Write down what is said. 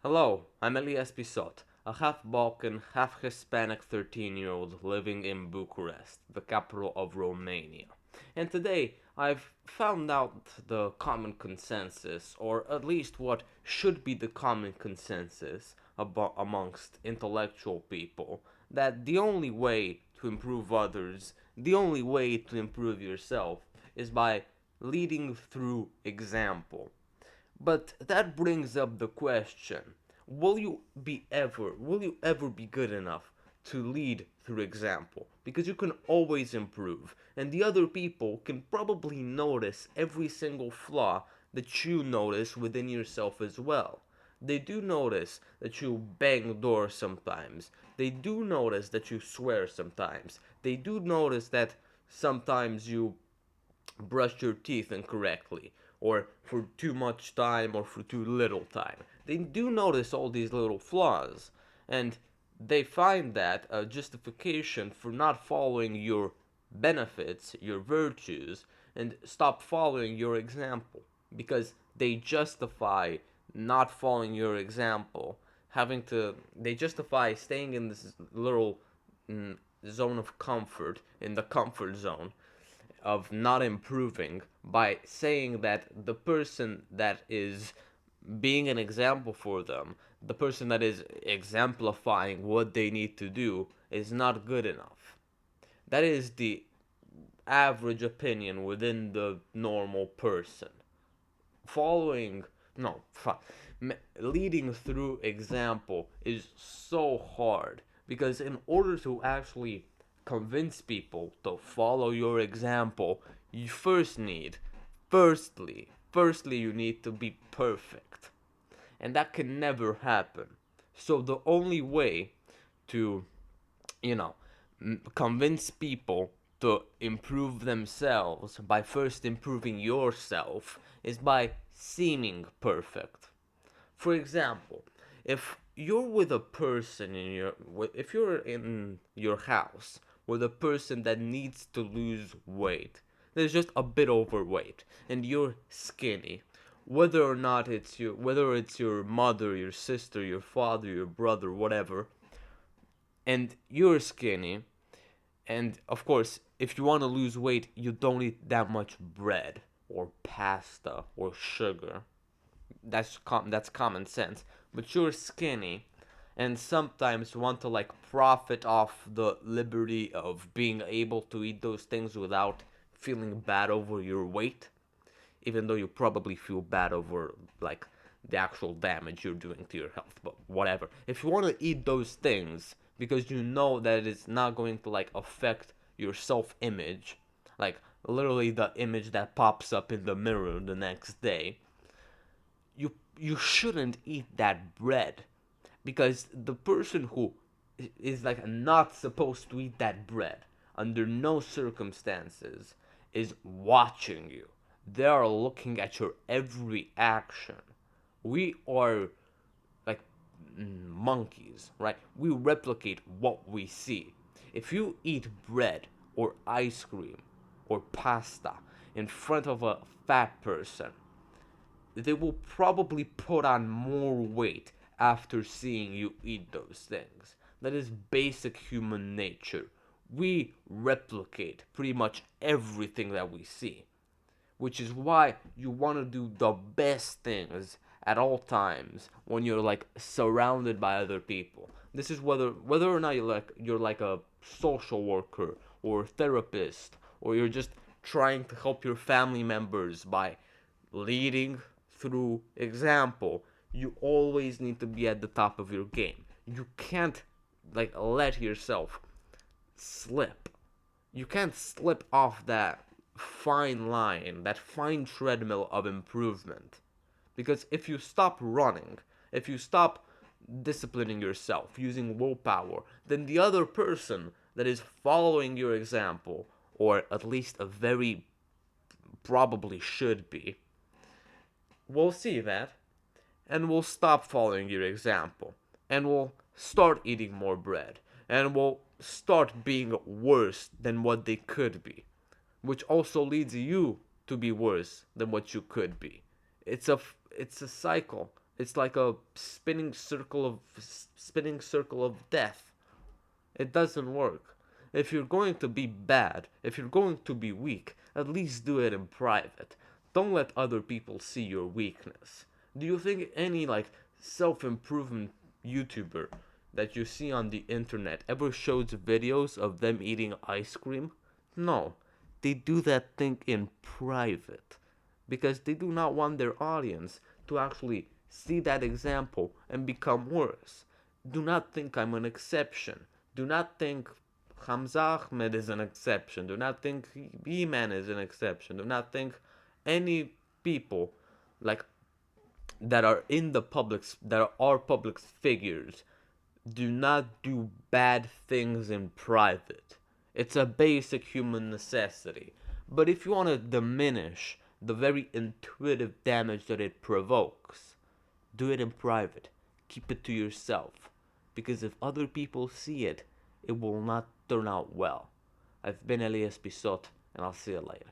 Hello, I'm Elias Pisot, a half Balkan, half Hispanic 13-year-old living in Bucharest, the capital of Romania. And today I've found out the common consensus, or at least what should be the common consensus amongst intellectual people, that the only way to improve others, the only way to improve yourself, is by leading through example. But that brings up the question, will you ever be good enough to lead through example? Because you can always improve, and the other people can probably notice every single flaw that you notice within yourself as well. They do notice that you bang doors sometimes. They do notice that you swear sometimes. They do notice that sometimes you brush your teeth incorrectly, or for too much time, or for too little time. They do notice all these little flaws, and they find that a justification for not following your benefits, your virtues, and stop following your example. Because they justify not following your example, they justify staying in this little mm, zone of comfort, in the comfort zone, of not improving by saying that the person that is being an example for them, the person that is exemplifying what they need to do, is not good enough. That is the average opinion within the normal person. Following, no, leading through example is so hard because in order to actually convince people to follow your example, you firstly you need to be perfect, and that can never happen. So the only way to, you know, convince people to improve themselves by first improving yourself is by seeming perfect. For example, if you're with a person if you're in your house with a person that needs to lose weight, there's just a bit overweight, and you're skinny, whether it's your mother, your sister, your father, your brother, whatever, and you're skinny, and of course, if you want to lose weight, you don't eat that much bread or pasta or sugar. That's common sense. But you're skinny, and sometimes want to like profit off the liberty of being able to eat those things without feeling bad over your weight, even though you probably feel bad over like the actual damage you're doing to your health. But whatever. If you want to eat those things because you know that it's not going to like affect your self-image, like literally the image that pops up in the mirror the next day, you shouldn't eat that bread, because the person who is like not supposed to eat that bread under no circumstances is watching you. They are looking at your every action. We are like monkeys, right? We replicate what we see. If you eat bread or ice cream or pasta in front of a fat person, they will probably put on more weight after seeing you eat those things. That is basic human nature. We replicate pretty much everything that we see, which is why you want to do the best things at all times when you're like surrounded by other people. This is whether or not you're like a social worker or therapist, or you're just trying to help your family members by leading through example. You always need to be at the top of your game. You can't like let yourself slip. You can't slip off that fine line, that fine treadmill of improvement. Because if you stop running, if you stop disciplining yourself, using willpower, then the other person that is following your example, or at least a very probably should be, will see that and will stop following your example and will start eating more bread and will start being worse than what they could be, which also leads you to be worse than what you could be. It's a cycle. It's like a spinning circle of death. It doesn't work. If you're going to be bad, if you're going to be weak, at least do it in private. Don't let other people see your weakness. Do you think any like self-improvement YouTuber that you see on the internet ever shows videos of them eating ice cream? No. They do that thing in private because they do not want their audience to actually see that example and become worse. Do not think I'm an exception. Do not think Hamza Ahmed is an exception. Do not think E-Man is an exception. Do not think any people like that are in the public that are public figures do not do bad things in private. It's a basic human necessity. But if you want to diminish the very intuitive damage that it provokes, do it in private. Keep it to yourself. Because if other people see it, it will not turn out well. I've been Elias Bisot, and I'll see you later.